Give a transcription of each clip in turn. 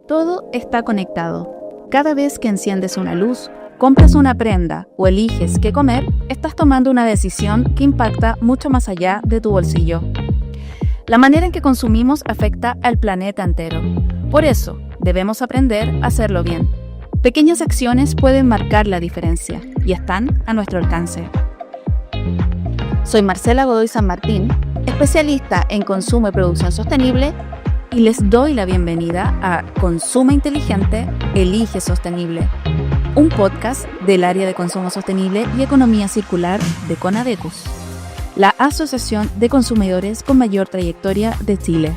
Todo está conectado. Cada vez que enciendes una luz, compras una prenda o eliges qué comer, estás tomando una decisión que impacta mucho más allá de tu bolsillo. La manera en que consumimos afecta al planeta entero. Por eso, debemos aprender a hacerlo bien. Pequeñas acciones pueden marcar la diferencia y están a nuestro alcance. Soy Marcela Godoy San Martín, especialista en consumo y producción sostenible, y les doy la bienvenida a Consume Inteligente, Elige Sostenible, un podcast del área de consumo sostenible y economía circular de Conadecus, la asociación de consumidores con mayor trayectoria de Chile.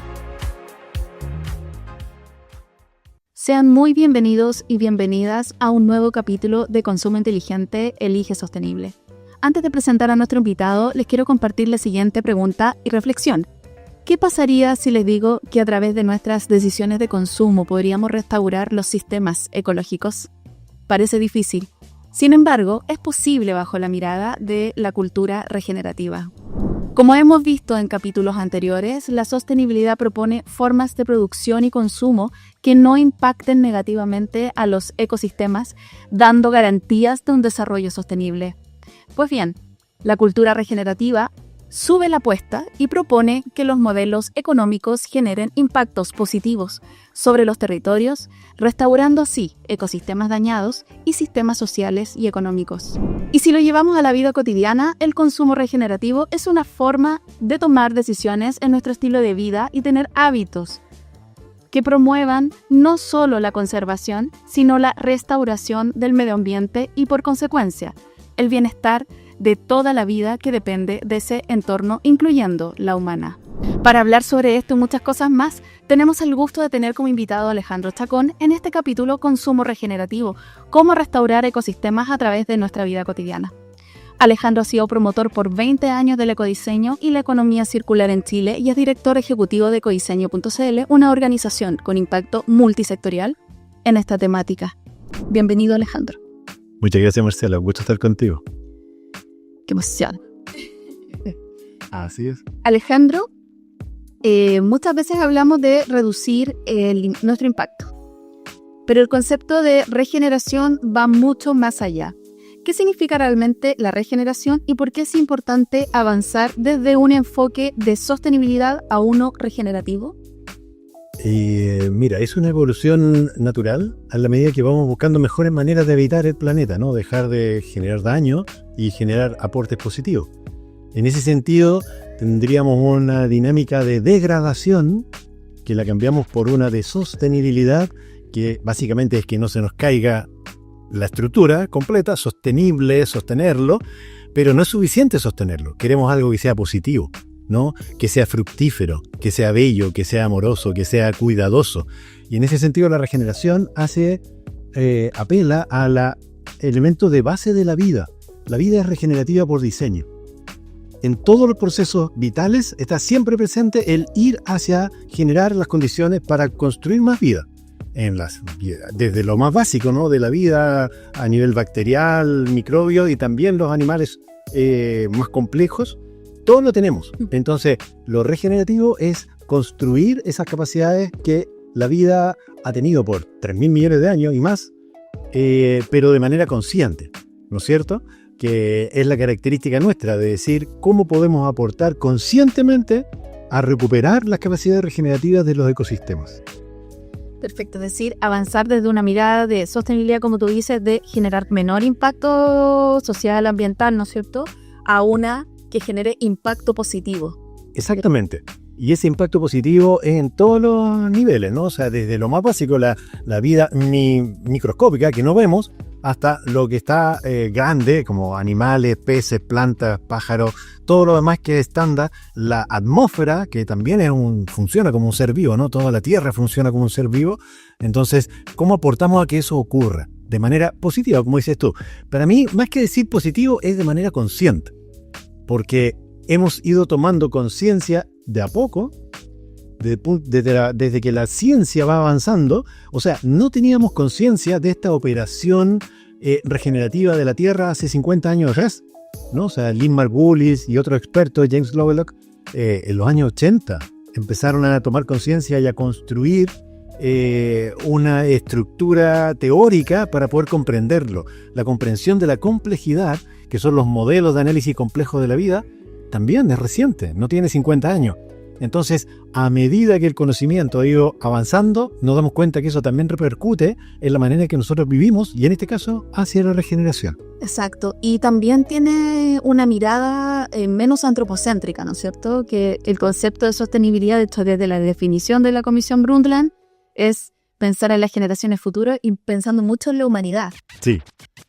Sean muy bienvenidos y bienvenidas a un nuevo capítulo de Consumo Inteligente, Elige Sostenible. Antes de presentar a nuestro invitado, les quiero compartir la siguiente pregunta y reflexión. ¿Qué pasaría si les digo que a través de nuestras decisiones de consumo podríamos restaurar los sistemas ecológicos? Parece difícil. Sin embargo, es posible bajo la mirada de la cultura regenerativa. Como hemos visto en capítulos anteriores, la sostenibilidad propone formas de producción y consumo que no impacten negativamente a los ecosistemas, dando garantías de un desarrollo sostenible. Pues bien, la cultura regenerativa sube la apuesta y propone que los modelos económicos generen impactos positivos sobre los territorios, restaurando así ecosistemas dañados y sistemas sociales y económicos. Y si lo llevamos a la vida cotidiana, el consumo regenerativo es una forma de tomar decisiones en nuestro estilo de vida y tener hábitos que promuevan no solo la conservación, sino la restauración del medio ambiente y, por consecuencia, el bienestar de toda la vida que depende de ese entorno, incluyendo la humana. Para hablar sobre esto y muchas cosas más, tenemos el gusto de tener como invitado a Alejandro Chacón en este capítulo Consumo Regenerativo, cómo restaurar ecosistemas a través de nuestra vida cotidiana. Alejandro ha sido promotor por 20 años del ecodiseño y la economía circular en Chile y es director ejecutivo de ecodiseño.cl, una organización con impacto multisectorial en esta temática. Bienvenido, Alejandro. Muchas gracias, Marcela. Un gusto estar contigo. ¡Qué emoción! Así es. Alejandro, muchas veces hablamos de reducir nuestro impacto, pero el concepto de regeneración va mucho más allá. ¿Qué significa realmente la regeneración y por qué es importante avanzar desde un enfoque de sostenibilidad a uno regenerativo? Mira, es una evolución natural a la medida que vamos buscando mejores maneras de habitar el planeta, ¿no? Dejar de generar daño y generar aportes positivos. En ese sentido, tendríamos una dinámica de degradación que la cambiamos por una de sostenibilidad, que básicamente es que no se nos caiga la estructura completa, sostenible, sostenerlo, pero no es suficiente sostenerlo. Queremos algo que sea positivo, ¿no? Que sea fructífero, que sea bello, que sea amoroso, que sea cuidadoso. Y en ese sentido la regeneración apela al elemento de base de la vida. La vida es regenerativa por diseño. En todos los procesos vitales está siempre presente el ir hacia generar las condiciones para construir más vida. Desde lo más básico, ¿no? De la vida a nivel bacterial, microbio y también los animales más complejos. Todo lo tenemos. Entonces, lo regenerativo es construir esas capacidades que la vida ha tenido por 3.000 millones de años y más, pero de manera consciente, ¿no es cierto? Que es la característica nuestra de decir cómo podemos aportar conscientemente a recuperar las capacidades regenerativas de los ecosistemas. Perfecto, es decir, avanzar desde una mirada de sostenibilidad, como tú dices, de generar menor impacto social, ambiental, ¿no es cierto?, a una que genere impacto positivo. Exactamente. Y ese impacto positivo es en todos los niveles, ¿no? O sea, desde lo más básico, la vida microscópica que no vemos, hasta lo que está grande, como animales, peces, plantas, pájaros, todo lo demás que es estándar, la atmósfera, que también funciona como un ser vivo, ¿no? Toda la Tierra funciona como un ser vivo. Entonces, ¿cómo aportamos a que eso ocurra? De manera positiva, como dices tú. Para mí, más que decir positivo, es de manera consciente. Porque hemos ido tomando conciencia de a poco, desde que la ciencia va avanzando. O sea, no teníamos conciencia de esta operación regenerativa de la Tierra hace 50 años atrás, ¿no? O sea, Lynn Margulis y otros expertos, James Lovelock, en los años 80 empezaron a tomar conciencia y a construir una estructura teórica para poder comprenderlo. La comprensión de la complejidad, que son los modelos de análisis complejos de la vida, también es reciente, no tiene 50 años. Entonces, a medida que el conocimiento ha ido avanzando, nos damos cuenta que eso también repercute en la manera en que nosotros vivimos, y en este caso, hacia la regeneración. Exacto, y también tiene una mirada menos antropocéntrica, ¿no es cierto? Que el concepto de sostenibilidad, de hecho, desde la definición de la Comisión Brundtland, es pensar en las generaciones futuras y pensando mucho en la humanidad. Sí,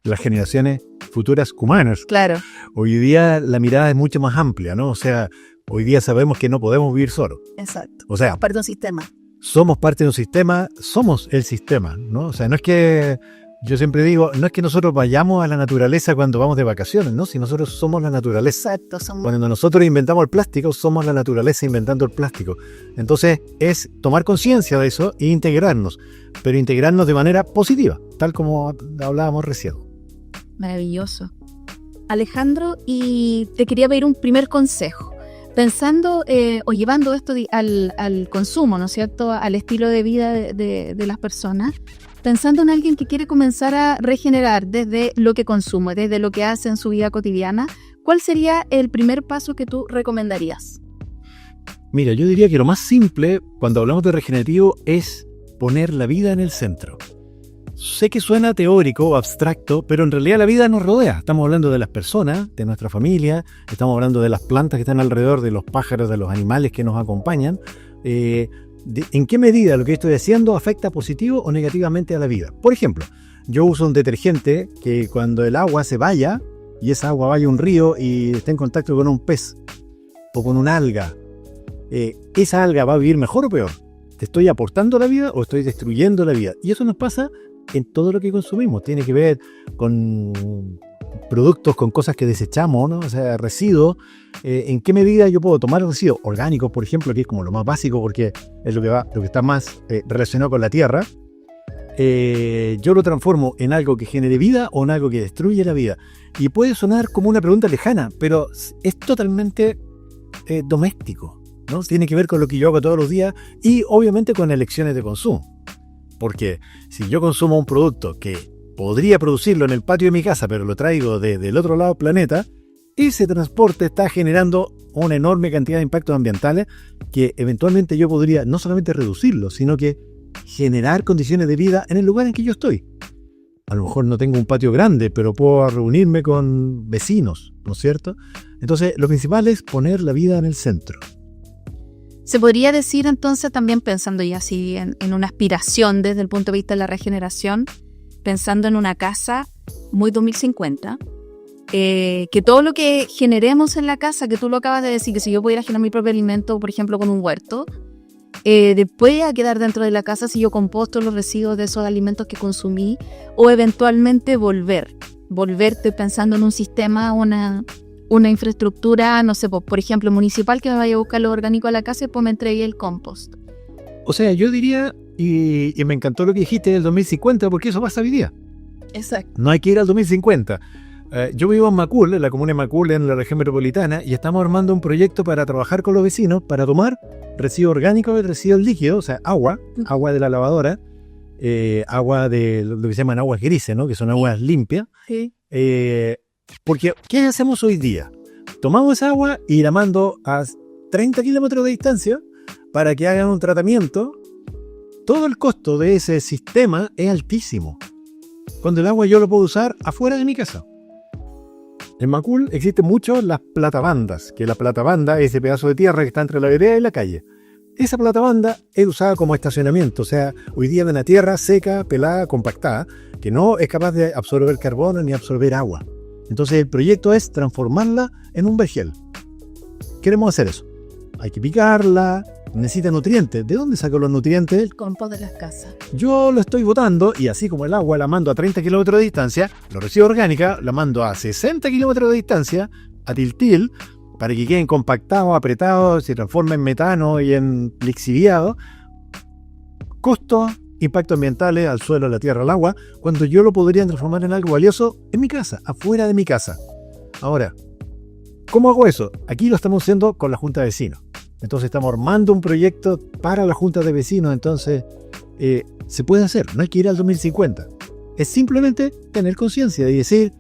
las generaciones futuras humanas. Claro. Hoy día la mirada es mucho más amplia, ¿no? O sea, hoy día sabemos que no podemos vivir solos. Exacto. O sea, Parte de un sistema. somos parte de un sistema, somos el sistema, ¿no? O sea, no es que, yo siempre digo, no es que nosotros vayamos a la naturaleza cuando vamos de vacaciones, ¿no? Si nosotros somos la naturaleza. Exacto. Cuando nosotros inventamos el plástico, somos la naturaleza inventando el plástico. Entonces, es tomar conciencia de eso e integrarnos, pero integrarnos de manera positiva, tal como hablábamos recién. Maravilloso. Alejandro, y te quería pedir un primer consejo. Pensando o llevando esto al consumo, ¿no es cierto?, al estilo de vida de las personas, pensando en alguien que quiere comenzar a regenerar desde lo que consume, desde lo que hace en su vida cotidiana, ¿cuál sería el primer paso que tú recomendarías? Mira, yo diría que lo más simple cuando hablamos de regenerativo es poner la vida en el centro. Sé que suena teórico o abstracto, pero en realidad la vida nos rodea. Estamos hablando de las personas, de nuestra familia, estamos hablando de las plantas que están alrededor, de los pájaros, de los animales que nos acompañan. ¿En qué medida lo que estoy haciendo afecta positivo o negativamente a la vida? Por ejemplo, yo uso un detergente que cuando el agua se vaya, y esa agua vaya a un río y esté en contacto con un pez o con una alga, ¿esa alga va a vivir mejor o peor? ¿Te estoy aportando la vida o estoy destruyendo la vida? Y eso nos pasa en todo lo que consumimos. Tiene que ver con productos, con cosas que desechamos, ¿no? O sea, residuos. ¿En qué medida yo puedo tomar residuos orgánicos, por ejemplo, que es como lo más básico porque es lo que está más relacionado con la tierra? Yo lo transformo en algo que genere vida o en algo que destruye la vida. Y puede sonar como una pregunta lejana, pero es totalmente doméstico, ¿no? Tiene que ver con lo que yo hago todos los días y obviamente con elecciones de consumo. Porque si yo consumo un producto que podría producirlo en el patio de mi casa, pero lo traigo desde el otro lado del planeta, ese transporte está generando una enorme cantidad de impactos ambientales que eventualmente yo podría no solamente reducirlo, sino que generar condiciones de vida en el lugar en que yo estoy. A lo mejor no tengo un patio grande, pero puedo reunirme con vecinos, ¿no es cierto? Entonces, lo principal es poner la vida en el centro. Se podría decir entonces, también pensando ya así en una aspiración desde el punto de vista de la regeneración, pensando en una casa muy 2050, que todo lo que generemos en la casa, que tú lo acabas de decir, que si yo pudiera generar mi propio alimento, por ejemplo, con un huerto, después a quedar dentro de la casa si yo composto los residuos de esos alimentos que consumí, o eventualmente volverte pensando en un sistema, una infraestructura, no sé, por ejemplo, municipal, que me vaya a buscar lo orgánico a la casa y después me entregue el compost. O sea, yo diría, y me encantó lo que dijiste del 2050, porque eso pasa hoy día. Exacto. No hay que ir al 2050. Yo vivo en Macul, en la comuna de Macul, en la región metropolitana, y estamos armando un proyecto para trabajar con los vecinos, para tomar residuos orgánicos y residuos líquidos, o sea, agua de la lavadora, agua de lo que se llaman aguas grises, ¿no? Que son aguas limpias. Sí. Porque, ¿qué hacemos hoy día? Tomamos esa agua y la mando a 30 kilómetros de distancia para que hagan un tratamiento. Todo el costo de ese sistema es altísimo. Cuando el agua yo lo puedo usar afuera de mi casa. En Macul existen mucho las platabandas, que la platabanda es ese pedazo de tierra que está entre la vereda y la calle. Esa platabanda es usada como estacionamiento, o sea, hoy día de una tierra seca, pelada, compactada, que no es capaz de absorber carbono ni absorber agua. Entonces el proyecto es transformarla en un vergel. Queremos hacer eso. Hay que picarla, necesita nutrientes. ¿De dónde saco los nutrientes? El compost de las casas. Yo lo estoy botando y así como el agua la mando a 30 kilómetros de distancia, los residuos orgánicos la mando a 60 kilómetros de distancia, a Tiltil, para que queden compactados, apretados, se transformen en metano y en lixiviado. Costos, impactos ambientales al suelo, a la tierra, al agua, cuando yo lo podría transformar en algo valioso en mi casa, afuera de mi casa. Ahora, ¿cómo hago eso? Aquí lo estamos haciendo con la Junta de Vecinos. Entonces estamos armando un proyecto para la Junta de Vecinos. Entonces se puede hacer, no hay que ir al 2050. Es simplemente tener conciencia y decir,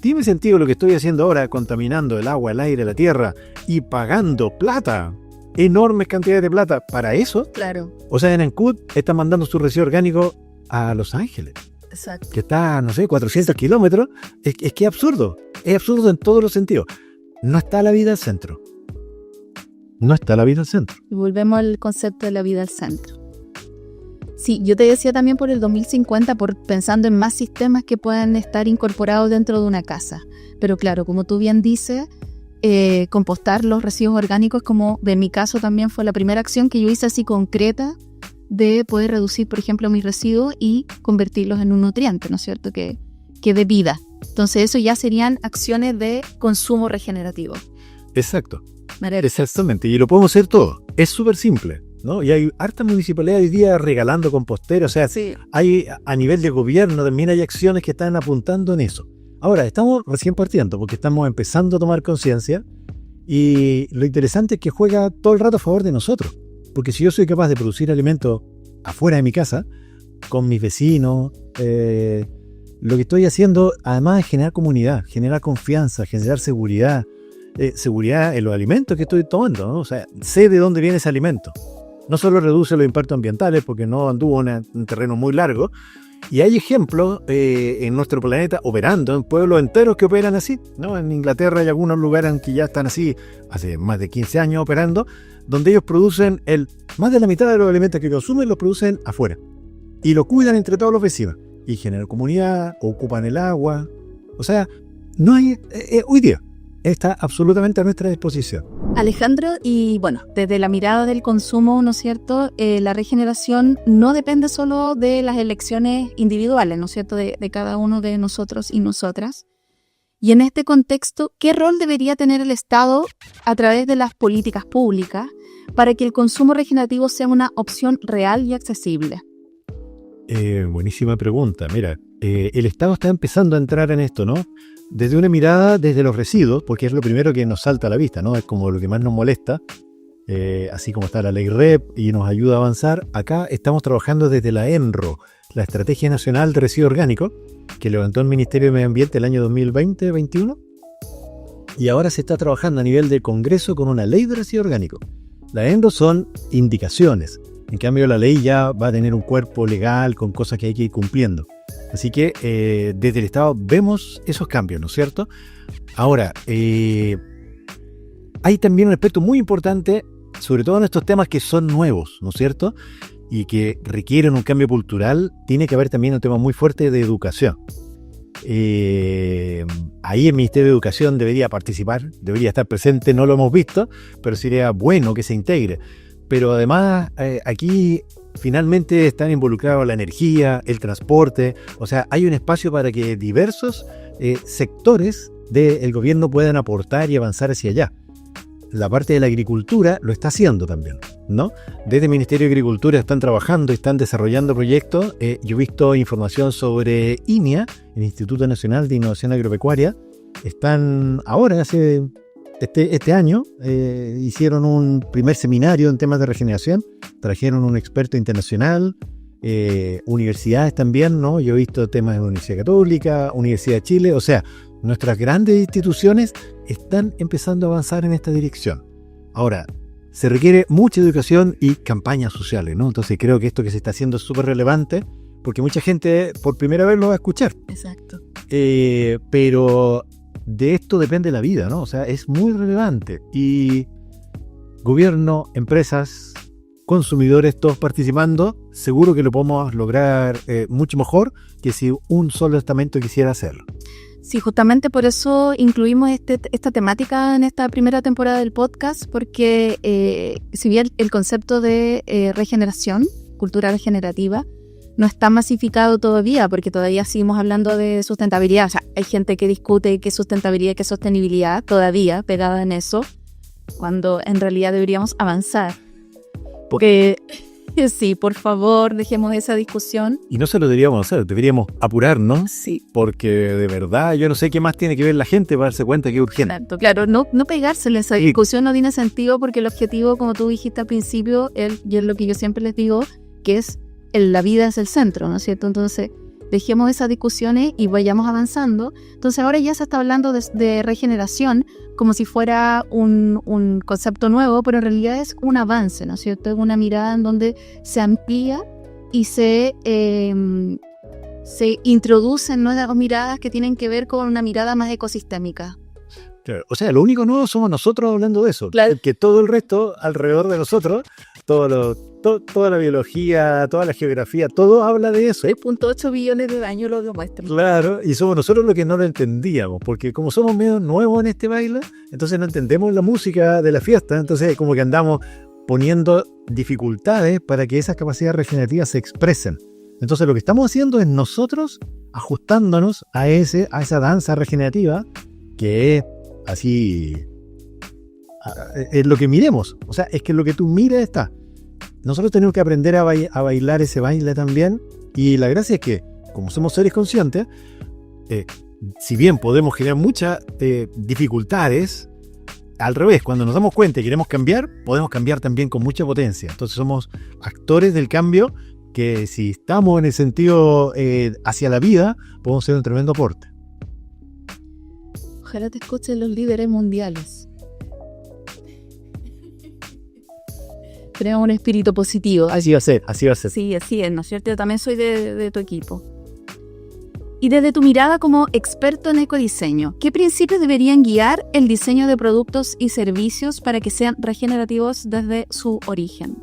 ¿tiene sentido lo que estoy haciendo ahora, contaminando el agua, el aire, la tierra y pagando plata? Enormes cantidades de plata para eso. Claro. O sea, en Ancud están mandando su residuo orgánico a Los Ángeles. Exacto. Que está, 400 kilómetros. Es que es absurdo. Es absurdo en todos los sentidos. No está la vida al centro. No está la vida al centro. Y volvemos al concepto de la vida al centro. Sí, yo te decía también por el 2050, pensando en más sistemas que puedan estar incorporados dentro de una casa. Pero claro, como tú bien dices, compostar los residuos orgánicos, como de mi caso también fue la primera acción que yo hice así concreta de poder reducir, por ejemplo, mis residuos y convertirlos en un nutriente, ¿no es cierto? Que dé vida. Entonces eso ya serían acciones de consumo regenerativo. Exacto. Exactamente. Y lo podemos hacer todo. Es súper simple, ¿no? Y hay hartas municipalidades hoy día regalando composteros. O sea, sí, hay a nivel de gobierno también hay acciones que están apuntando en eso. Ahora, estamos recién partiendo porque estamos empezando a tomar conciencia y lo interesante es que juega todo el rato a favor de nosotros. Porque si yo soy capaz de producir alimentos afuera de mi casa, con mis vecinos, lo que estoy haciendo además es generar comunidad, generar confianza, generar seguridad. Seguridad en los alimentos que estoy tomando, ¿no? O sea, sé de dónde viene ese alimento. No solo reduce los impactos ambientales porque no anduvo en un terreno muy largo. Y hay ejemplos en nuestro planeta operando en pueblos enteros que operan así, ¿no? En Inglaterra hay algunos lugares en que ya están así, hace más de 15 años operando, donde ellos producen más de la mitad de los alimentos que consumen los producen afuera. Y lo cuidan entre todos los vecinos. Y generan comunidad, ocupan el agua. O sea, no hay... hoy día está absolutamente a nuestra disposición. Alejandro, y bueno, desde la mirada del consumo, ¿no es cierto? La regeneración no depende solo de las elecciones individuales, ¿no es cierto? De cada uno de nosotros y nosotras. Y en este contexto, ¿qué rol debería tener el Estado a través de las políticas públicas para que el consumo regenerativo sea una opción real y accesible? Buenísima pregunta. Mira, el Estado está empezando a entrar en esto, ¿no? Desde una mirada desde los residuos, porque es lo primero que nos salta a la vista, ¿no? Es como lo que más nos molesta, así como está la ley REP y nos ayuda a avanzar. Acá estamos trabajando desde la ENRO, la Estrategia Nacional de Residuos Orgánicos, que levantó el Ministerio de Medio Ambiente el año 2020-2021, y ahora se está trabajando a nivel del Congreso con una ley de residuos orgánicos. La ENRO son indicaciones, en cambio la ley ya va a tener un cuerpo legal con cosas que hay que ir cumpliendo. Así que desde el Estado vemos esos cambios, ¿no es cierto? Ahora, hay también un aspecto muy importante, sobre todo en estos temas que son nuevos, ¿no es cierto? Y que requieren un cambio cultural. Tiene que haber también un tema muy fuerte de educación. Ahí el Ministerio de Educación debería participar, debería estar presente, no lo hemos visto, pero sería bueno que se integre. Pero además aquí finalmente están involucrados la energía, el transporte, o sea, hay un espacio para que diversos sectores del gobierno puedan aportar y avanzar hacia allá. La parte de la agricultura lo está haciendo también, ¿no? Desde el Ministerio de Agricultura están trabajando y están desarrollando proyectos. Yo he visto información sobre INIA, el Instituto Nacional de Innovación Agropecuaria. Están ahora, este año, hicieron un primer seminario en temas de regeneración. Trajeron un experto internacional, universidades también, ¿no? Yo he visto temas de la Universidad Católica, Universidad de Chile, o sea, nuestras grandes instituciones están empezando a avanzar en esta dirección. Ahora, se requiere mucha educación y campañas sociales, ¿no? Entonces creo que esto que se está haciendo es súper relevante porque mucha gente por primera vez lo va a escuchar. Exacto. Pero de esto depende la vida, ¿no? O sea, es muy relevante. Y gobierno, empresas, consumidores, todos participando, seguro que lo podemos lograr mucho mejor que si un solo estamento quisiera hacerlo. Sí, justamente por eso incluimos esta temática en esta primera temporada del podcast, porque si bien el concepto de regeneración, cultura regenerativa, no está masificado todavía, porque todavía seguimos hablando de sustentabilidad. O sea, hay gente que discute qué sustentabilidad y qué sostenibilidad todavía pegada en eso, cuando en realidad deberíamos avanzar. Porque sí, por favor, dejemos esa discusión. Y no se lo deberíamos hacer, deberíamos apurarnos. Sí. Porque de verdad yo no sé qué más tiene que ver la gente para darse cuenta que es urgente. Exacto, claro, no pegársele. Esa discusión no tiene sentido porque el objetivo, como tú dijiste al principio, y es lo que yo siempre les digo, que es la vida es el centro, ¿no es cierto? Entonces, dejemos esas discusiones y vayamos avanzando. Entonces, ahora ya se está hablando de regeneración como si fuera un concepto nuevo, pero en realidad es un avance, ¿no es cierto? Es una mirada en donde se amplía y se introducen nuevas miradas que tienen que ver con una mirada más ecosistémica. Claro. O sea, lo único nuevo somos nosotros hablando de eso. Claro. Que todo el resto alrededor de nosotros, toda la biología, toda la geografía, todo habla de eso. 3.8 billones de años lo demuestran. Claro, y somos nosotros los que no lo entendíamos, porque como somos medio nuevos en este baile, entonces no entendemos la música de la fiesta, entonces como que andamos poniendo dificultades para que esas capacidades regenerativas se expresen. Entonces lo que estamos haciendo es nosotros ajustándonos a esa danza regenerativa que es así, es lo que miremos. O sea, es que lo que tú mires está. Nosotros tenemos que aprender a bailar ese baile también. Y la gracia es que, como somos seres conscientes, si bien podemos generar muchas dificultades, al revés, cuando nos damos cuenta y queremos cambiar, podemos cambiar también con mucha potencia. Entonces somos actores del cambio que, si estamos en el sentido hacia la vida, podemos ser un tremendo aporte. Ojalá te escuchen los líderes mundiales. Tenemos un espíritu positivo. Así va a ser. Sí, así es, ¿no es cierto? Yo también soy de tu equipo. Y desde tu mirada como experto en ecodiseño, ¿qué principios deberían guiar el diseño de productos y servicios para que sean regenerativos desde su origen?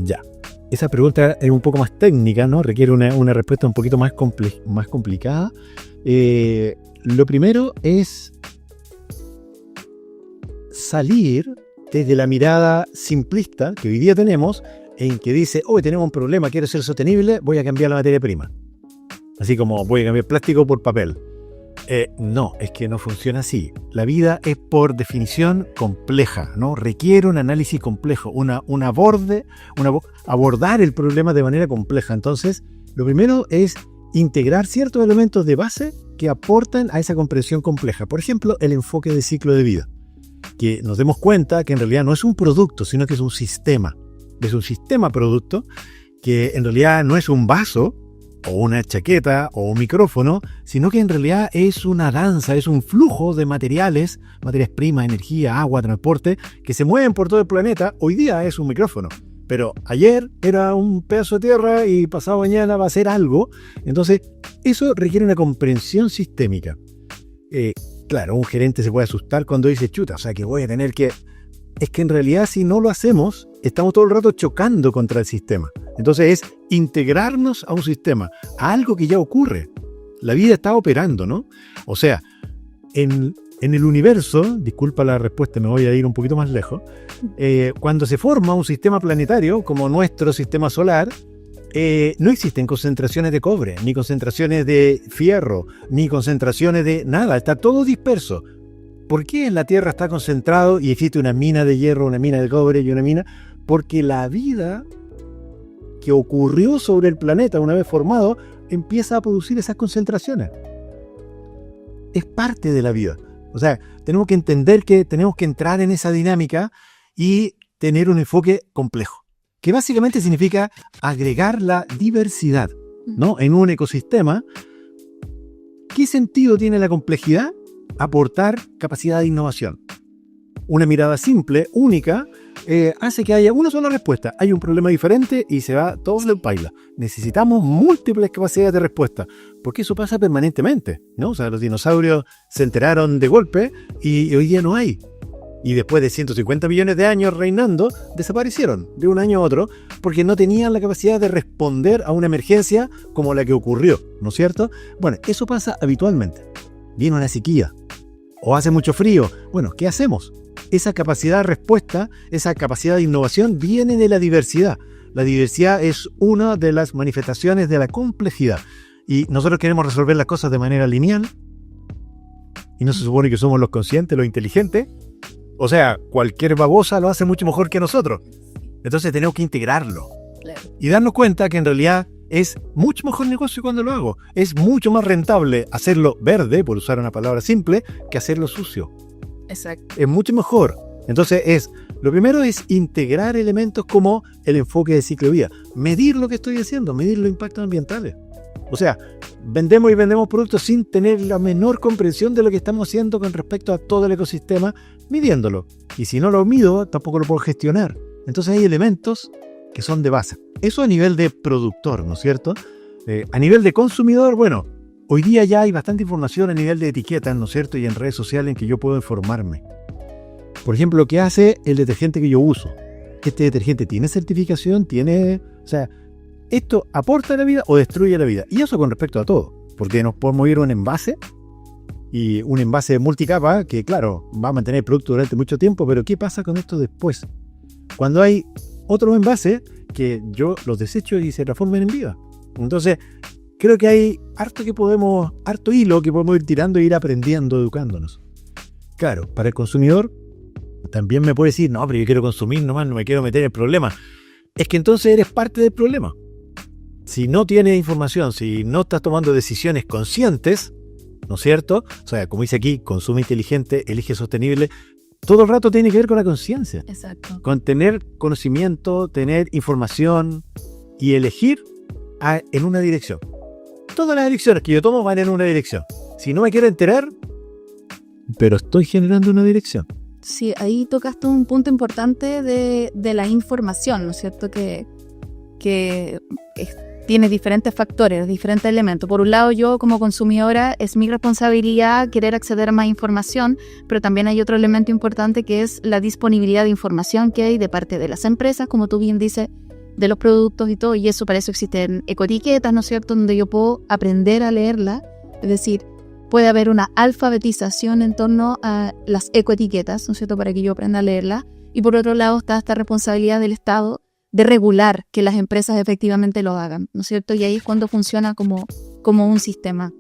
Ya. Esa pregunta es un poco más técnica, ¿no? Requiere una respuesta un poquito más complicada. Lo primero es salir desde la mirada simplista que hoy día tenemos, en que dice, hoy tenemos un problema, quiero ser sostenible, voy a cambiar la materia prima. Así como voy a cambiar plástico por papel. No, es que no funciona así. La vida es por definición compleja, ¿no? Requiere un análisis complejo, abordar el problema de manera compleja. Entonces, lo primero es integrar ciertos elementos de base que aportan a esa comprensión compleja. Por ejemplo, el enfoque de ciclo de vida. Que nos demos cuenta que en realidad no es un producto, sino que es un sistema. Es un sistema producto que en realidad no es un vaso o una chaqueta o un micrófono, sino que en realidad es una danza, es un flujo de materiales primas, energía, agua, transporte, que se mueven por todo el planeta. Hoy día es un micrófono, pero ayer era un pedazo de tierra y pasado mañana va a ser algo. Entonces, eso requiere una comprensión sistémica. Claro, un gerente se puede asustar cuando dice, chuta, o sea que voy a tener que... Es que en realidad si no lo hacemos, estamos todo el rato chocando contra el sistema. Entonces es integrarnos a un sistema, a algo que ya ocurre. La vida está operando, ¿no? O sea, en el universo, disculpa la respuesta, me voy a ir un poquito más lejos, cuando se forma un sistema planetario como nuestro sistema solar, no existen concentraciones de cobre, ni concentraciones de fierro, ni concentraciones de nada, está todo disperso. ¿Por qué en la Tierra está concentrado y existe una mina de hierro, una mina de cobre y una mina? Porque la vida que ocurrió sobre el planeta una vez formado empieza a producir esas concentraciones. Es parte de la vida. O sea, tenemos que entender que tenemos que entrar en esa dinámica y tener un enfoque complejo, que básicamente significa agregar la diversidad, ¿no? En un ecosistema. ¿Qué sentido tiene la complejidad? Aportar capacidad de innovación. Una mirada simple, única, hace que haya una sola respuesta. Hay un problema diferente y se va todo en paila. Necesitamos múltiples capacidades de respuesta, porque eso pasa permanentemente, ¿no? O sea, los dinosaurios se enteraron de golpe y hoy día no hay. Y después de 150 millones de años reinando, desaparecieron de un año a otro porque no tenían la capacidad de responder a una emergencia como la que ocurrió, ¿no es cierto? Bueno, eso pasa habitualmente. Viene una sequía o hace mucho frío. Bueno, ¿qué hacemos? Esa capacidad de respuesta, esa capacidad de innovación viene de la diversidad. La diversidad es una de las manifestaciones de la complejidad. Y nosotros queremos resolver las cosas de manera lineal. Y no se supone que somos los conscientes, los inteligentes. O sea, cualquier babosa lo hace mucho mejor que nosotros. Entonces tenemos que integrarlo. Y darnos cuenta que en realidad es mucho mejor negocio cuando lo hago. Es mucho más rentable hacerlo verde, por usar una palabra simple, que hacerlo sucio. Exacto. Es mucho mejor. Entonces es Lo primero es integrar elementos como el enfoque de ciclo de vida. Medir lo que estoy haciendo, medir los impactos ambientales. O sea, vendemos productos sin tener la menor comprensión de lo que estamos haciendo con respecto a todo el ecosistema, midiéndolo. Y si no lo mido, tampoco lo puedo gestionar. Entonces hay elementos que son de base. Eso a nivel de productor, ¿no es cierto? A nivel de consumidor, bueno, hoy día ya hay bastante información a nivel de etiquetas, ¿no es cierto? Y en redes sociales en que yo puedo informarme. Por ejemplo, lo que hace el detergente que yo uso. ¿Este detergente tiene certificación? O sea, ¿esto aporta a la vida o destruye la vida? Y eso con respecto a todo. Porque nos podemos ir a un envase, y un envase multicapa que, claro, va a mantener el producto durante mucho tiempo, pero ¿qué pasa con esto después? Cuando hay otros envases que yo los desecho y se transforman en vida. Entonces, creo que hay harto hilo que podemos ir tirando e ir aprendiendo, educándonos. Claro, para el consumidor también me puede decir, no, pero yo quiero consumir nomás, no me quiero meter en el problema. Es que entonces eres parte del problema. Si no tienes información, si no estás tomando decisiones conscientes, ¿no es cierto? O sea, como dice aquí, consume inteligente, elige sostenible. Todo el rato tiene que ver con la conciencia. Exacto. Con tener conocimiento, tener información y elegir en una dirección. Todas las direcciones que yo tomo van en una dirección. Si no me quiero enterar, pero estoy generando una dirección. Sí, ahí tocaste un punto importante de la información, ¿no es cierto? Que tiene diferentes factores, diferentes elementos. Por un lado, yo como consumidora es mi responsabilidad querer acceder a más información, pero también hay otro elemento importante que es la disponibilidad de información que hay de parte de las empresas, como tú bien dices, de los productos y todo, y eso para eso existen ecoetiquetas, ¿no es cierto?, donde yo puedo aprender a leerla, es decir, puede haber una alfabetización en torno a las ecoetiquetas, ¿no es cierto?, para que yo aprenda a leerla. Y por otro lado está esta responsabilidad del Estado de regular que las empresas efectivamente lo hagan, ¿no es cierto? Y ahí es cuando funciona como un sistema.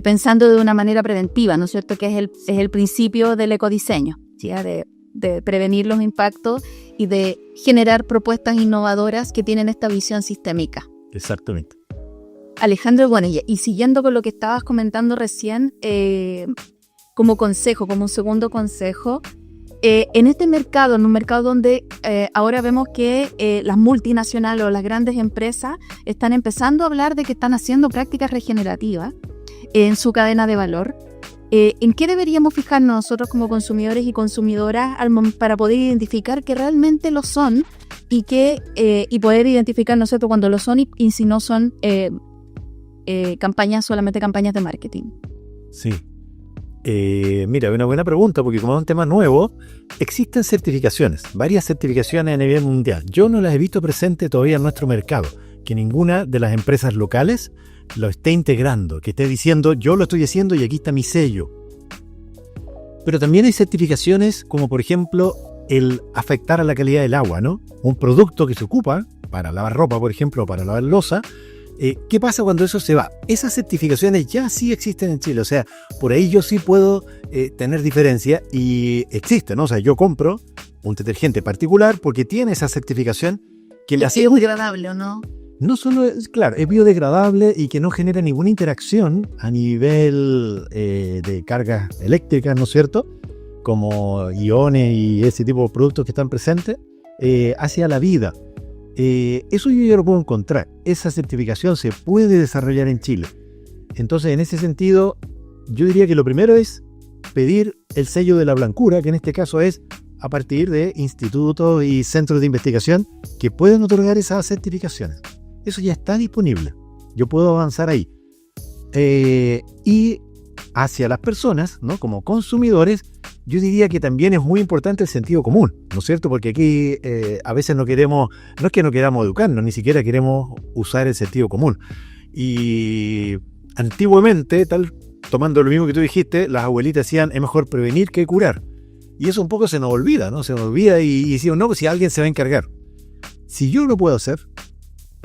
Pensando de una manera preventiva, ¿no es cierto?, que es el principio del ecodiseño, ¿sí? De prevenir los impactos y de generar propuestas innovadoras que tienen esta visión sistémica. Exactamente. Alejandro, bueno, y siguiendo con lo que estabas comentando recién, como consejo, como un segundo consejo, en este mercado, en un mercado donde ahora vemos que las multinacionales o las grandes empresas están empezando a hablar de que están haciendo prácticas regenerativas en su cadena de valor, ¿en qué deberíamos fijarnos nosotros como consumidores y consumidoras para poder identificar que realmente lo son y poder identificar nosotros cuando lo son y si no son solamente campañas de marketing? Sí. Mira, una buena pregunta, porque como es un tema nuevo, existen certificaciones, varias certificaciones a nivel mundial. Yo no las he visto presentes todavía en nuestro mercado, que ninguna de las empresas locales lo esté integrando, que esté diciendo, yo lo estoy haciendo y aquí está mi sello. Pero también hay certificaciones como, por ejemplo, el afectar a la calidad del agua, ¿no? Un producto que se ocupa para lavar ropa, por ejemplo, o para lavar loza. ¿Qué pasa cuando eso se va? Esas certificaciones ya sí existen en Chile, o sea, por ahí yo sí puedo tener diferencia y existe, ¿no? O sea, yo compro un detergente particular porque tiene esa certificación que le hace... ¿Es biodegradable o no? No solo es, claro, es biodegradable y que no genera ninguna interacción a nivel de cargas eléctricas, ¿no es cierto? Como iones y ese tipo de productos que están presentes hacia la vida. Eso yo ya lo puedo encontrar. Esa certificación se puede desarrollar en Chile. Entonces, en ese sentido, yo diría que lo primero es pedir el sello de la blancura, que en este caso es a partir de institutos y centros de investigación que pueden otorgar esas certificaciones. Eso ya está disponible. Yo puedo avanzar ahí. Y hacia las personas, ¿no?, como consumidores, yo diría que también es muy importante el sentido común, ¿no es cierto? Porque aquí a veces no es que no queramos educarnos, ni siquiera queremos usar el sentido común. Y antiguamente, tomando lo mismo que tú dijiste, las abuelitas decían, es mejor prevenir que curar. Y eso un poco se nos olvida, ¿no? Se nos olvida y decimos, no, pues si alguien se va a encargar. Si yo lo puedo hacer,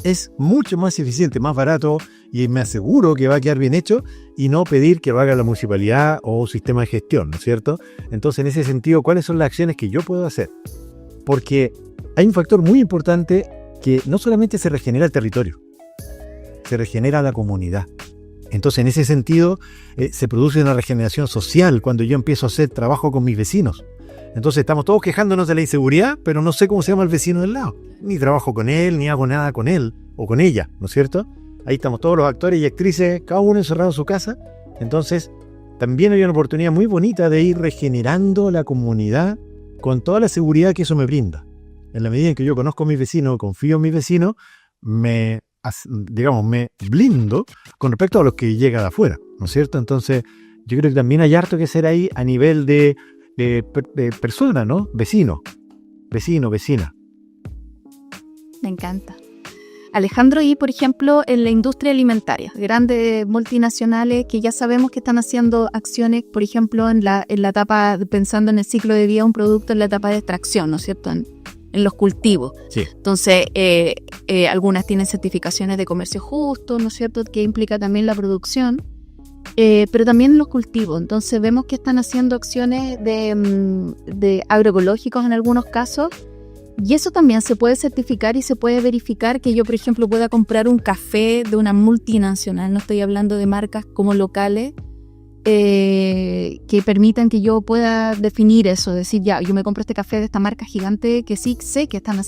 es mucho más eficiente, más barato y me aseguro que va a quedar bien hecho y no pedir que lo haga la municipalidad o un sistema de gestión, ¿no es cierto? Entonces, en ese sentido, ¿cuáles son las acciones que yo puedo hacer? Porque hay un factor muy importante que no solamente se regenera el territorio, se regenera la comunidad. Entonces, en ese sentido, se produce una regeneración social cuando yo empiezo a hacer trabajo con mis vecinos. Entonces, estamos todos quejándonos de la inseguridad, pero no sé cómo se llama el vecino del lado. Ni trabajo con él, ni hago nada con él o con ella, ¿no es cierto? Ahí estamos todos los actores y actrices, cada uno encerrado en su casa. Entonces, también hay una oportunidad muy bonita de ir regenerando la comunidad con toda la seguridad que eso me brinda. En la medida en que yo conozco a mis vecinos, confío en mis vecinos, me blindo con respecto a los que llega de afuera, ¿no es cierto? Entonces, yo creo que también hay harto que hacer ahí a nivel de persona, ¿no? Vecino, vecina. Me encanta. Alejandro, y por ejemplo, en la industria alimentaria, grandes multinacionales que ya sabemos que están haciendo acciones, por ejemplo, en la etapa, pensando en el ciclo de vida de un producto, en la etapa de extracción, ¿no es cierto? En los cultivos. Sí. Entonces, algunas tienen certificaciones de comercio justo, ¿no es cierto?, que implica también la producción, pero también los cultivos. Entonces, vemos que están haciendo acciones de agroecológicos en algunos casos, y eso también se puede certificar y se puede verificar que yo, por ejemplo, pueda comprar un café de una multinacional, no estoy hablando de marcas como locales, que permitan que yo pueda definir eso, decir, ya, yo me compro este café de esta marca gigante que sí sé que están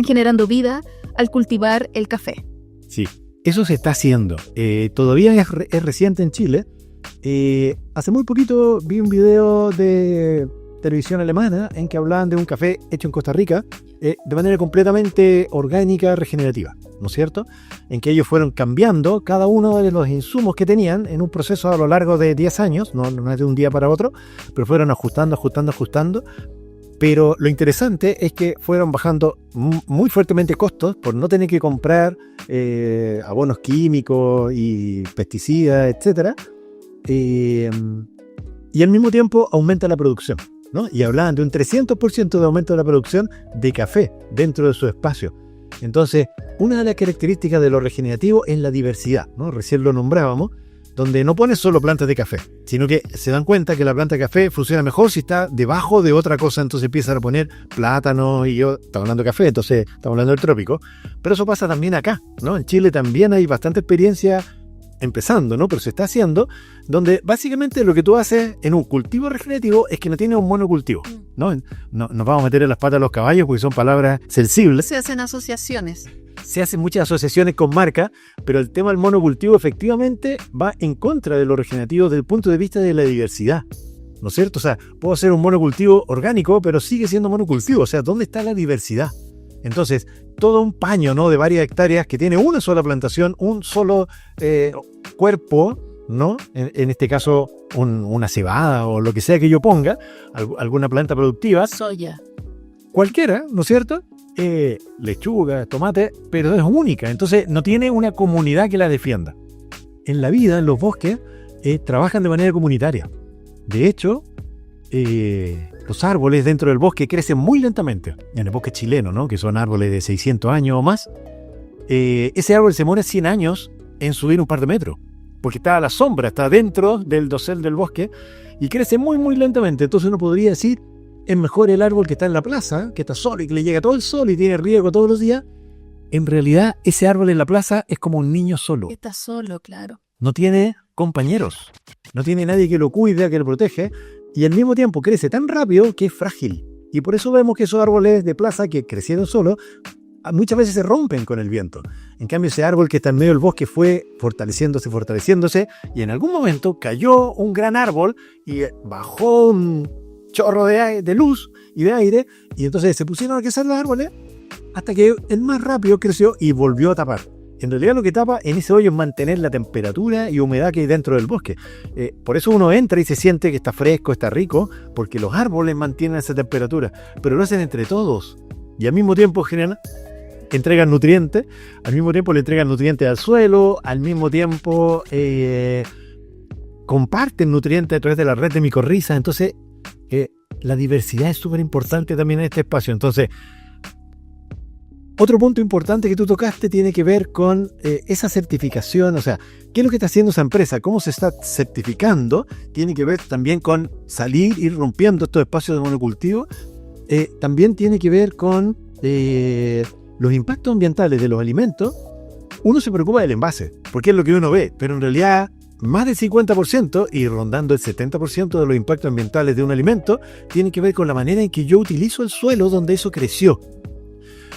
generando vida al cultivar el café. Sí, eso se está haciendo. Todavía es reciente en Chile. Hace muy poquito vi un video de televisión alemana en que hablaban de un café hecho en Costa Rica de manera completamente orgánica, regenerativa, ¿no es cierto? En que ellos fueron cambiando cada uno de los insumos que tenían en un proceso a lo largo de 10 años, no es de un día para otro, pero fueron ajustando. Pero lo interesante es que fueron bajando muy fuertemente costos por no tener que comprar abonos químicos y pesticidas, etcétera, y al mismo tiempo aumenta la producción, ¿no? Y hablaban de un 300% de aumento de la producción de café dentro de su espacio. Entonces, una de las características de lo regenerativo es la diversidad, ¿no? Recién lo nombrábamos, donde no pones solo plantas de café, sino que se dan cuenta que la planta de café funciona mejor si está debajo de otra cosa, entonces empiezan a poner plátanos y yo, estamos hablando de café, entonces estamos hablando del trópico, pero eso pasa también acá, ¿no? En Chile también hay bastante experiencia empezando, ¿no? Pero se está haciendo, donde básicamente lo que tú haces en un cultivo regenerativo es que no tiene un monocultivo, ¿no? No nos vamos a meter en las patas a los caballos porque son palabras sensibles. Se hacen asociaciones. Se hacen muchas asociaciones con marcas, pero el tema del monocultivo efectivamente va en contra de lo regenerativo desde el punto de vista de la diversidad, ¿no es cierto? O sea, puedo hacer un monocultivo orgánico, pero sigue siendo monocultivo, o sea, ¿dónde está la diversidad? Entonces, todo un paño, ¿no?, de varias hectáreas que tiene una sola plantación, un solo cuerpo, ¿no? En este caso, una cebada o lo que sea que yo ponga, alguna planta productiva. Soya. Cualquiera, ¿no es cierto? Lechuga, tomate, pero es única. Entonces, no tiene una comunidad que la defienda. En la vida, en los bosques, trabajan de manera comunitaria. De hecho, los árboles dentro del bosque crecen muy lentamente. En el bosque chileno, ¿no?, que son árboles de 600 años o más, ese árbol se demora 100 años en subir un par de metros, porque está a la sombra, está dentro del dosel del bosque y crece muy, muy lentamente. Entonces uno podría decir, es mejor el árbol que está en la plaza, que está solo y que le llega todo el sol y tiene riego todos los días. En realidad, ese árbol en la plaza es como un niño solo. Está solo, claro. No tiene compañeros, no tiene nadie que lo cuide, que lo protege, y al mismo tiempo crece tan rápido que es frágil. Y por eso vemos que esos árboles de plaza que crecieron solos muchas veces se rompen con el viento. En cambio, ese árbol que está en medio del bosque fue fortaleciéndose, y en algún momento cayó un gran árbol y bajó un chorro de luz y de aire, y entonces se pusieron a crecer los árboles hasta que el más rápido creció y volvió a tapar. En realidad lo que tapa en ese hoyo es mantener la temperatura y humedad que hay dentro del bosque. Por eso uno entra y se siente que está fresco, está rico, porque los árboles mantienen esa temperatura, pero lo hacen entre todos y al mismo tiempo entregan nutrientes, al mismo tiempo le entregan nutrientes al suelo, al mismo tiempo comparten nutrientes a través de la red de micorrizas. Entonces la diversidad es súper importante también en este espacio. Entonces, otro punto importante que tú tocaste tiene que ver con esa certificación, o sea, ¿qué es lo que está haciendo esa empresa? ¿Cómo se está certificando? Tiene que ver también con ir rompiendo estos espacios de monocultivo. También tiene que ver con los impactos ambientales de los alimentos uno se preocupa del envase, porque es lo que uno ve, pero en realidad más del 50% y rondando el 70% de los impactos ambientales de un alimento tienen que ver con la manera en que yo utilizo el suelo donde eso creció.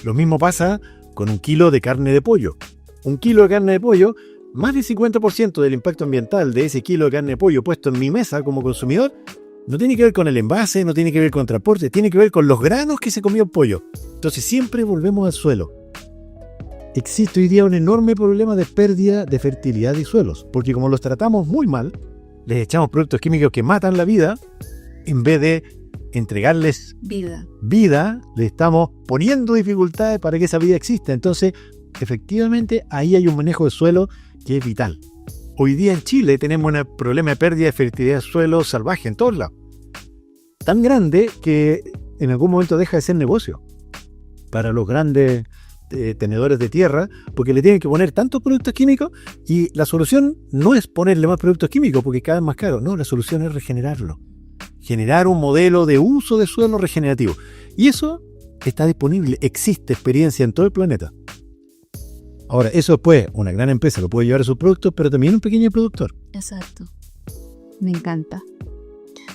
Lo mismo pasa con un kilo de carne de pollo. Un kilo de carne de pollo, más del 50% del impacto ambiental de ese kilo de carne de pollo puesto en mi mesa como consumidor, no tiene que ver con el envase, no tiene que ver con transporte, tiene que ver con los granos que se comió el pollo. Entonces siempre volvemos al suelo. Existe hoy día un enorme problema de pérdida de fertilidad de suelos, porque como los tratamos muy mal, les echamos productos químicos que matan la vida, en vez de entregarles vida, le estamos poniendo dificultades para que esa vida exista. Entonces, efectivamente, ahí hay un manejo de suelo que es vital. Hoy día en Chile tenemos un problema de pérdida de fertilidad de suelo salvaje en todos lados. Tan grande que en algún momento deja de ser negocio para los grandes tenedores de tierra, porque le tienen que poner tantos productos químicos, y la solución no es ponerle más productos químicos porque cada vez más caro, no, la solución es regenerarlo, generar un modelo de uso de suelo regenerativo, y eso está disponible, existe experiencia en todo el planeta. Ahora, eso después una gran empresa lo puede llevar a sus productos, pero también un pequeño productor. Exacto, me encanta.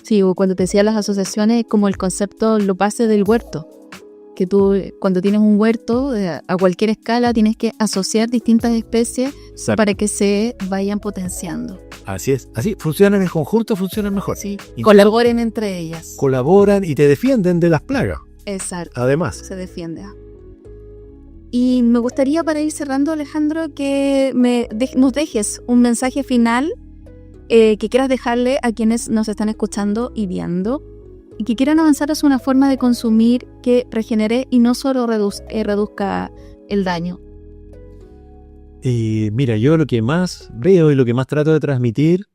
Sí, cuando te decía las asociaciones, como el concepto, lo base del huerto, que tú cuando tienes un huerto a cualquier escala tienes que asociar distintas especies. Exacto. Para que se vayan potenciando. Así es, así funcionan en conjunto, funcionan mejor. Sí, colaboren entre ellas. Colaboran y te defienden de las plagas. Exacto. Además. Se defiende. Y me gustaría, para ir cerrando, Alejandro, que nos dejes un mensaje final que quieras dejarle a quienes nos están escuchando y viendo, y que quieran avanzar hacia una forma de consumir que regenere y no solo reduzca el daño. Mira, yo lo que más veo y lo que más trato de transmitir,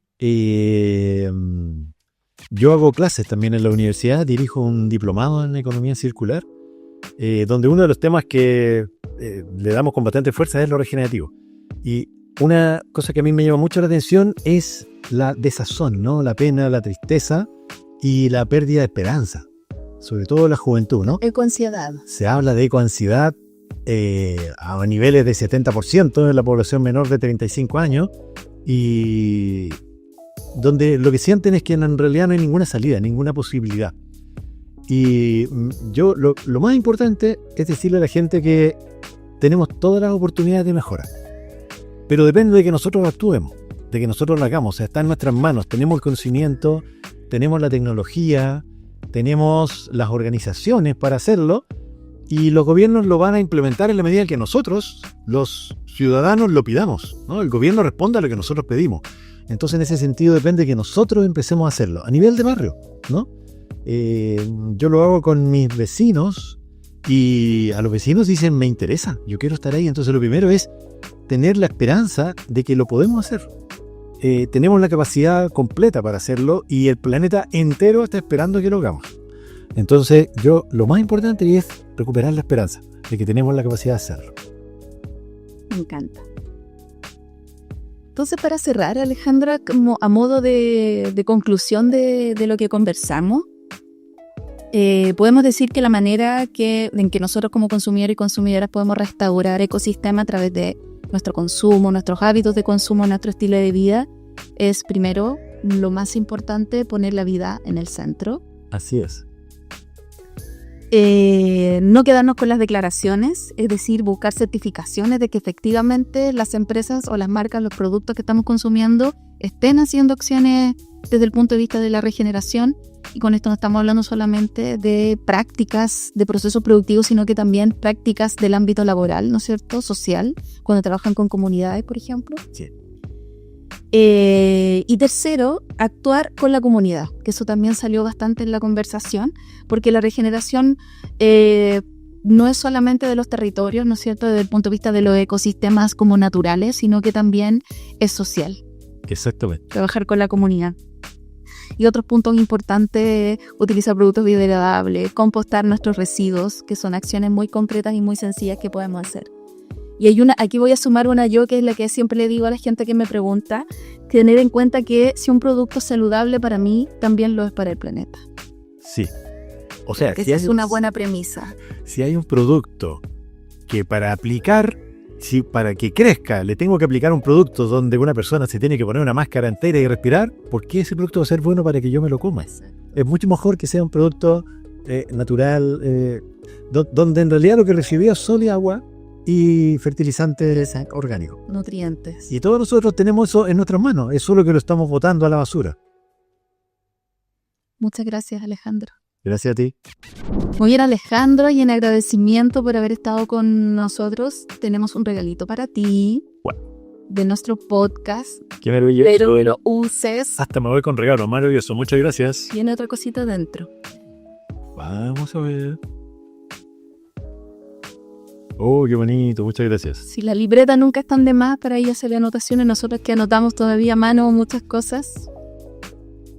yo hago clases también en la universidad, dirijo un diplomado en economía circular, donde uno de los temas que le damos con bastante fuerza es lo regenerativo. Y una cosa que a mí me llama mucho la atención es la desazón, ¿no? La pena, la tristeza y la pérdida de esperanza, sobre todo la juventud, ¿no? Ecoansiedad. Se habla de ecoansiedad a niveles de 70% en la población menor de 35 años, y donde lo que sienten es que en realidad no hay ninguna salida, ninguna posibilidad. Y yo lo más importante es decirle a la gente que tenemos todas las oportunidades de mejora, pero depende de que nosotros actuemos, de que nosotros lo hagamos. O sea, está en nuestras manos, tenemos el conocimiento, tenemos la tecnología, tenemos las organizaciones para hacerlo, y los gobiernos lo van a implementar en la medida en que nosotros, los ciudadanos, lo pidamos, ¿no? El gobierno responde a lo que nosotros pedimos. Entonces, en ese sentido, depende de que nosotros empecemos a hacerlo, a nivel de barrio, ¿no? Yo lo hago con mis vecinos, y a los vecinos dicen, me interesa, yo quiero estar ahí. Entonces, lo primero es tener la esperanza de que lo podemos hacer. Tenemos la capacidad completa para hacerlo, y el planeta entero está esperando que lo hagamos. Entonces, lo más importante es recuperar la esperanza de que tenemos la capacidad de hacerlo. Me encanta. Entonces, para cerrar, Alejandra, como a modo de conclusión de lo que conversamos, podemos decir que la manera en que nosotros como consumidores y consumidoras podemos restaurar ecosistemas a través de nuestro consumo, nuestros hábitos de consumo, nuestro estilo de vida, es primero, lo más importante, poner la vida en el centro. Así es. No quedarnos con las declaraciones, es decir, buscar certificaciones de que efectivamente las empresas o las marcas, los productos que estamos consumiendo estén haciendo acciones desde el punto de vista de la regeneración. Y con esto no estamos hablando solamente de prácticas de procesos productivos, sino que también prácticas del ámbito laboral, ¿no es cierto?, social, cuando trabajan con comunidades, por ejemplo. Sí. Y tercero, actuar con la comunidad, que eso también salió bastante en la conversación, porque la regeneración no es solamente de los territorios, ¿no es cierto?, desde el punto de vista de los ecosistemas como naturales, sino que también es social. Exactamente. Trabajar con la comunidad. Y otros puntos importantes, utilizar productos biodegradables, compostar nuestros residuos, que son acciones muy concretas y muy sencillas que podemos hacer. Y aquí voy a sumar una yo, que es la que siempre le digo a la gente que me pregunta, tener en cuenta que si un producto es saludable para mí, también lo es para el planeta. Sí. O sea, esa es una buena premisa. Si hay un producto que para aplicar si para que crezca le tengo que aplicar un producto donde una persona se tiene que poner una máscara entera y respirar, ¿por qué ese producto va a ser bueno para que yo me lo coma? Es mucho mejor que sea un producto natural, donde en realidad lo que recibía es sol y agua y fertilizantes orgánicos. Nutrientes. Y todos nosotros tenemos eso en nuestras manos, es solo que lo estamos botando a la basura. Muchas gracias, Alejandro. Gracias a ti. Muy bien, Alejandro, y en agradecimiento por haber estado con nosotros, tenemos un regalito para ti. Bueno. De nuestro podcast. Qué maravilloso. Pero lo uses. Hasta me voy con regalo, maravilloso. Muchas gracias. Tiene otra cosita dentro. Vamos a ver. Oh, qué bonito, muchas gracias. Si la libreta nunca es tan de más, para ella hacerle anotaciones, nosotros que anotamos todavía a mano muchas cosas.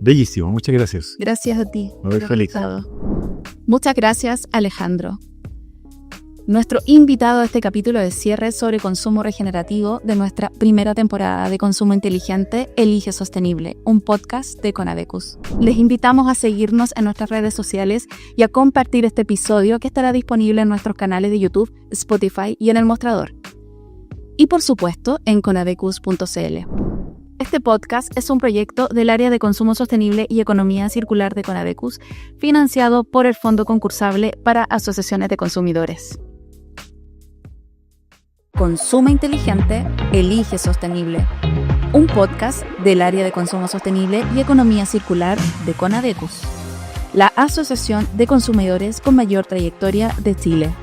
Bellísimo, muchas gracias. Gracias a ti. Me voy feliz. Muchas gracias, Alejandro. Nuestro invitado a este capítulo de cierre sobre consumo regenerativo de nuestra primera temporada de Consumo Inteligente, Elige Sostenible, un podcast de Conadecus. Les invitamos a seguirnos en nuestras redes sociales y a compartir este episodio que estará disponible en nuestros canales de YouTube, Spotify y en El Mostrador. Y por supuesto, en conadecus.cl. Este podcast es un proyecto del Área de Consumo Sostenible y Economía Circular de Conadecus, financiado por el Fondo Concursable para Asociaciones de Consumidores. Consume inteligente, elige sostenible. Un podcast del Área de Consumo Sostenible y Economía Circular de Conadecus, la asociación de consumidores con mayor trayectoria de Chile.